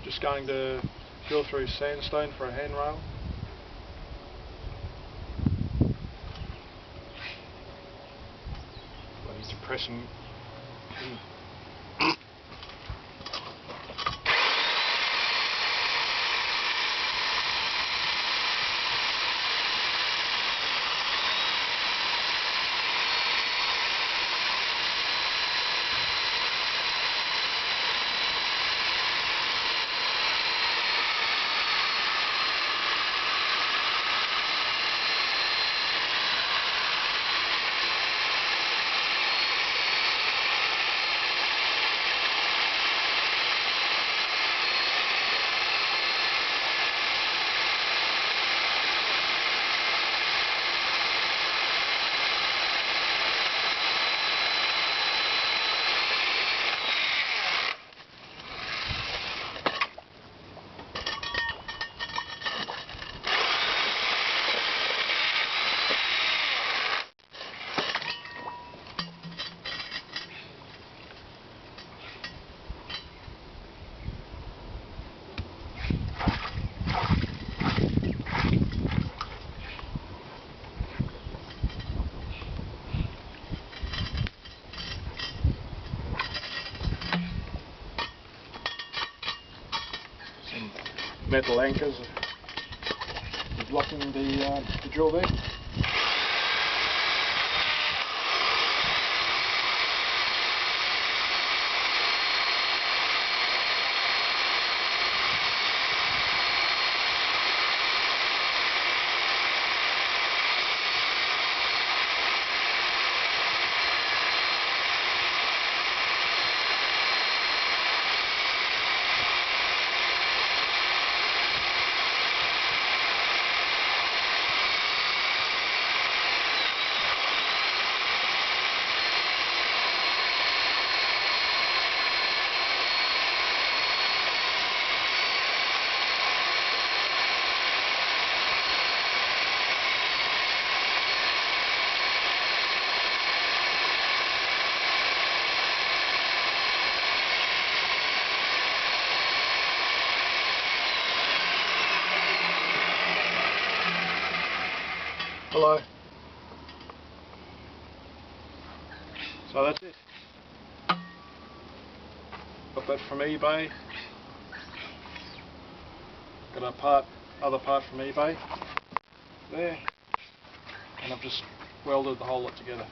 Just going to drill through sandstone for a handrail. I need to press them in. Metal anchors are blocking the drill there. Hello. So that's it. Got that from eBay. Got other part from eBay there, and I've just welded the whole lot together.